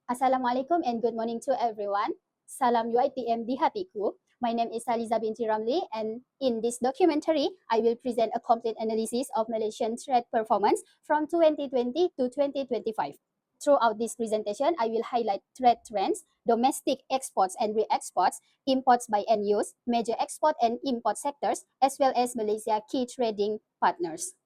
Assalamualaikum and good morning to everyone. Salam UITM di hatiku. My name is Saliza binti Ramli, and in this documentary, I will present a complete analysis of Malaysian trade performance from 2020 to 2025. Throughout this presentation, I will highlight trade trends, domestic exports and re-exports, imports by end use, major export and import sectors, as well as Malaysia key trading partners.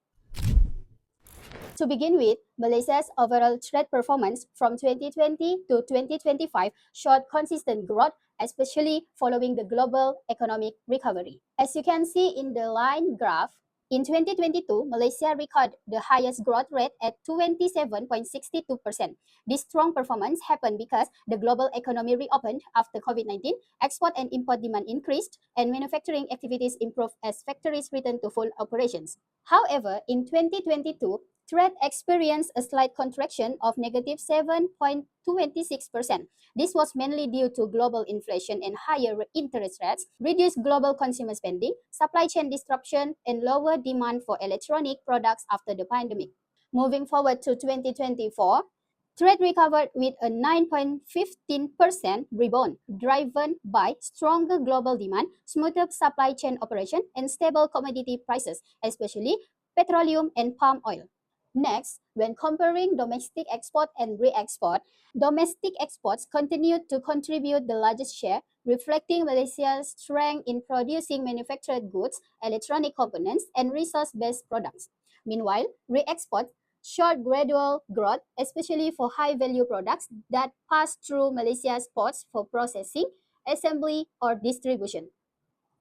To begin with, Malaysia's overall trade performance from 2020 to 2025 showed consistent growth, especially following the global economic recovery. As you can see in the line graph, in 2022, Malaysia recorded the highest growth rate at 27.62%. This strong performance happened because the global economy reopened after COVID-19, export and import demand increased, and manufacturing activities improved as factories returned to full operations. However, in 2022, trade experienced a slight contraction of negative 7.26%. This was mainly due to global inflation and higher interest rates, reduced global consumer spending, supply chain disruption, and lower demand for electronic products after the pandemic. Moving forward to 2024, trade recovered with a 9.15% rebound, driven by stronger global demand, smoother supply chain operation, and stable commodity prices, especially petroleum and palm oil. Next, when comparing domestic export and re-export, domestic exports continued to contribute the largest share, reflecting Malaysia's strength in producing manufactured goods, electronic components, and resource-based products. Meanwhile, re-export showed gradual growth, especially for high-value products that pass through Malaysia's ports for processing, assembly, or distribution.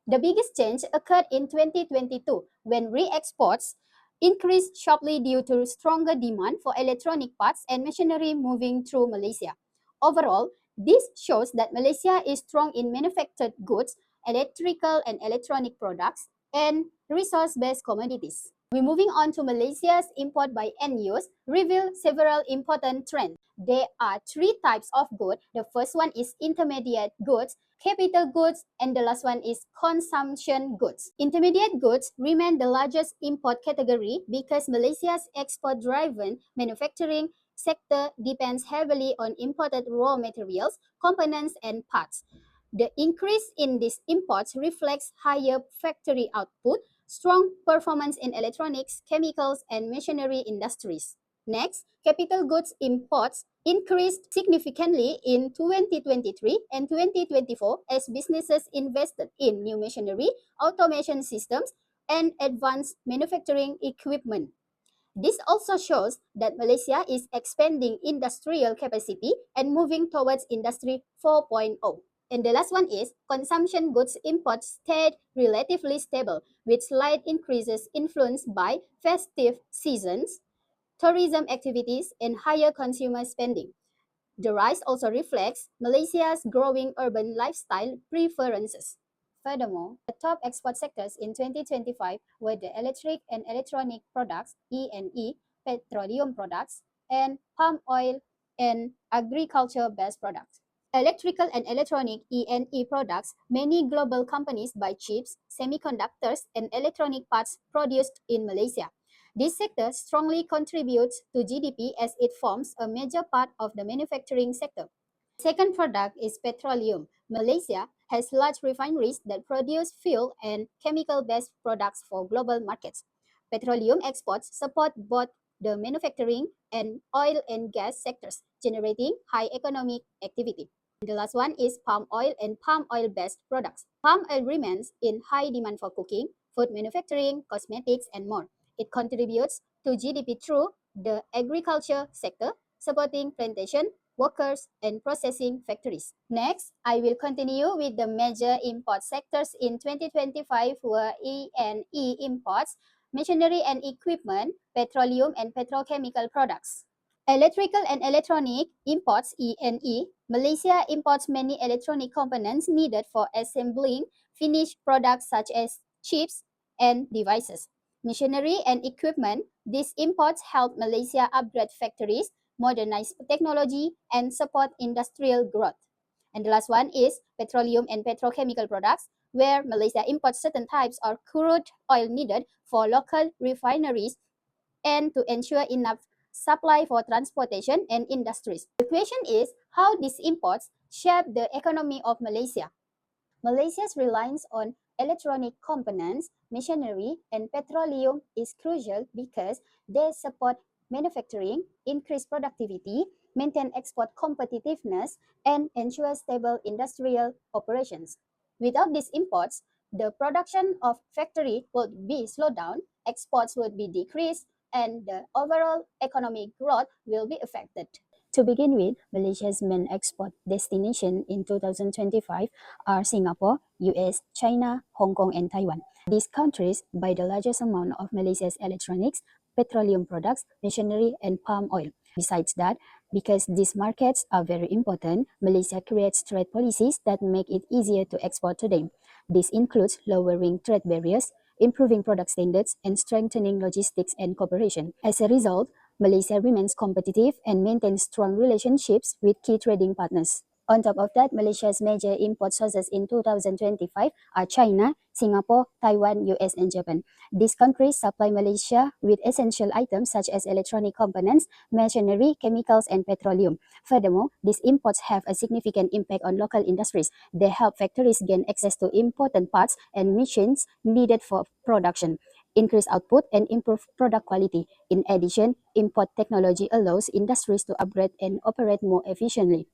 The biggest change occurred in 2022 when re-exports increased sharply due to stronger demand for electronic parts and machinery moving through Malaysia. Overall, this shows that Malaysia is strong in manufactured goods, electrical and electronic products, and resource-based commodities. We're moving on to Malaysia's import by end use, reveal several important trends. There are three types of goods. The first one is intermediate goods, capital goods, and the last one is consumption goods. Intermediate goods remain the largest import category because Malaysia's export-driven manufacturing sector depends heavily on imported raw materials, components, and parts. The increase in these imports reflects higher factory output, strong performance in electronics, chemicals, and machinery industries. Next, capital goods imports increased significantly in 2023 and 2024 as businesses invested in new machinery, automation systems, and advanced manufacturing equipment. This also shows that Malaysia is expanding industrial capacity and moving towards Industry 4.0. And the last one is consumption goods imports stayed relatively stable with slight increases influenced by festive seasons, tourism activities, and higher consumer spending. The rise also reflects Malaysia's growing urban lifestyle preferences. Furthermore, the top export sectors in 2025 were the electric and electronic products (E&E), petroleum products, and palm oil and agriculture-based products. Electrical and electronic E&E products, many global companies buy chips, semiconductors, and electronic parts produced in Malaysia. This sector strongly contributes to GDP as it forms a major part of the manufacturing sector. Second product is petroleum. Malaysia has large refineries that produce fuel and chemical-based products for global markets. Petroleum exports support both the manufacturing and oil and gas sectors, generating high economic activity. The last one is palm oil and palm oil-based products. Palm oil remains in high demand for cooking, food manufacturing, cosmetics, and more. It contributes to GDP through the agriculture sector, supporting plantation, workers, and processing factories. Next, I will continue with the major import sectors in 2025 were E&E imports, machinery and equipment, petroleum and petrochemical products. Electrical and electronic imports (E&E). Malaysia imports many electronic components needed for assembling finished products such as chips and devices. Machinery and equipment. These imports help Malaysia upgrade factories, modernize technology, and support industrial growth. And the last one is petroleum and petrochemical products, where Malaysia imports certain types of crude oil needed for local refineries and to ensure enough supply for transportation and industries. The question is how these imports shape the economy of Malaysia. Malaysia's reliance on electronic components, machinery, and petroleum is crucial because they support manufacturing, increase productivity, maintain export competitiveness, and ensure stable industrial operations. Without these imports, the production of factory would be slowed down, exports would be decreased, and the overall economic growth will be affected. To begin with, Malaysia's main export destination in 2025 are Singapore, US, China, Hong Kong, and Taiwan. These countries buy the largest amount of Malaysia's electronics, petroleum products, machinery, and palm oil. Besides that, because these markets are very important, Malaysia creates trade policies that make it easier to export to them. This includes lowering trade barriers, improving product standards, and strengthening logistics and cooperation. As a result, Malaysia remains competitive and maintains strong relationships with key trading partners. On top of that, Malaysia's major import sources in 2025 are China, Singapore, Taiwan, US, and Japan. These countries supply Malaysia with essential items such as electronic components, machinery, chemicals, and petroleum. Furthermore, these imports have a significant impact on local industries. They help factories gain access to important parts and machines needed for production, increase output, and improve product quality. In addition, import technology allows industries to upgrade and operate more efficiently.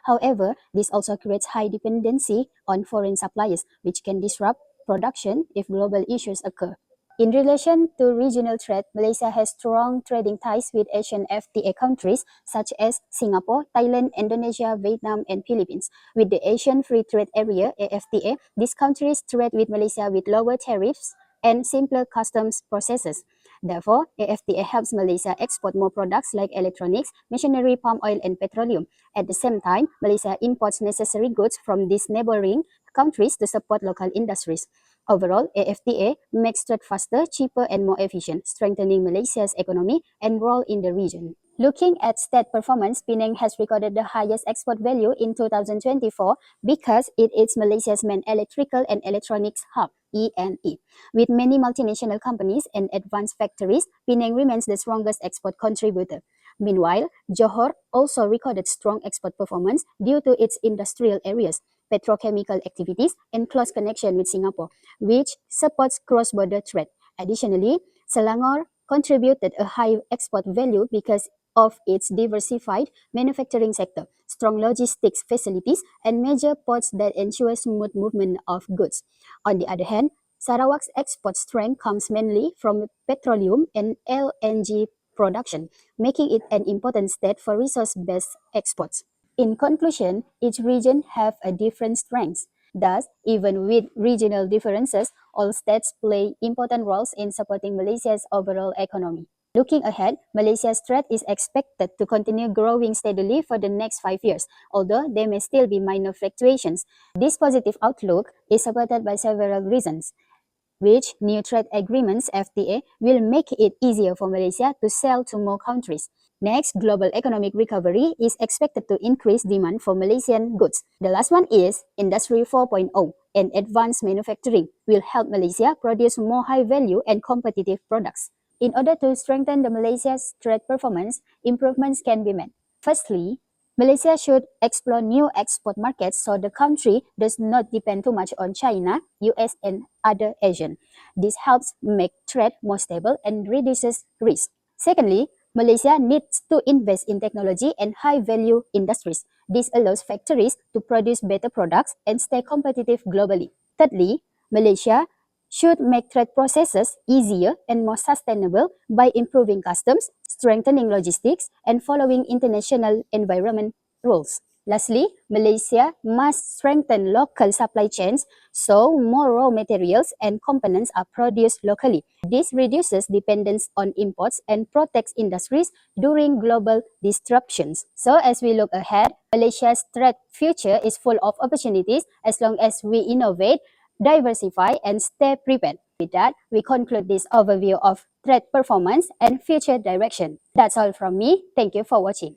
However, this also creates high dependency on foreign suppliers, which can disrupt production if global issues occur. In relation to regional trade, Malaysia has strong trading ties with Asian FTA countries such as Singapore, Thailand, Indonesia, Vietnam, and Philippines. With the Asian Free Trade Area (AFTA), these countries trade with Malaysia with lower tariffs and simpler customs processes. Therefore, AFTA helps Malaysia export more products like electronics, machinery, palm oil, and petroleum. At the same time, Malaysia imports necessary goods from these neighboring countries to support local industries. Overall, AFTA makes trade faster, cheaper, and more efficient, strengthening Malaysia's economy and role in the region. Looking at state performance, Penang has recorded the highest export value in 2024 because it is Malaysia's main electrical and electronics hub, (ENE). With many multinational companies and advanced factories, Penang remains the strongest export contributor. Meanwhile, Johor also recorded strong export performance due to its industrial areas, petrochemical activities, and close connection with Singapore, which supports cross-border trade. Additionally, Selangor contributed a high export value because of its diversified manufacturing sector, strong logistics facilities, and major ports that ensure smooth movement of goods. On the other hand, Sarawak's export strength comes mainly from petroleum and LNG production, making it an important state for resource-based exports. In conclusion, each region have a different strengths. Thus, even with regional differences, all states play important roles in supporting Malaysia's overall economy. Looking ahead, Malaysia's trade is expected to continue growing steadily for the next 5 years, although there may still be minor fluctuations. This positive outlook is supported by several reasons, which new trade agreements (FTA) will make it easier for Malaysia to sell to more countries. Next, global economic recovery is expected to increase demand for Malaysian goods. The last one is Industry 4.0 and advanced manufacturing will help Malaysia produce more high-value and competitive products. In order to strengthen the Malaysia's trade performance, improvements can be made. Firstly, Malaysia should explore new export markets so the country does not depend too much on China, US, and other Asian. This helps make trade more stable and reduces risk. Secondly, Malaysia needs to invest in technology and high-value industries. This allows factories to produce better products and stay competitive globally. Thirdly, Malaysia should make trade processes easier and more sustainable by improving customs, strengthening logistics, and following international environment rules. Lastly, Malaysia must strengthen local supply chains so more raw materials and components are produced locally. This reduces dependence on imports and protects industries during global disruptions. So as we look ahead, Malaysia's trade future is full of opportunities as long as we innovate, diversify, and stay prepared. With that, we conclude this overview of trade performance and future direction. That's all from me. Thank you for watching.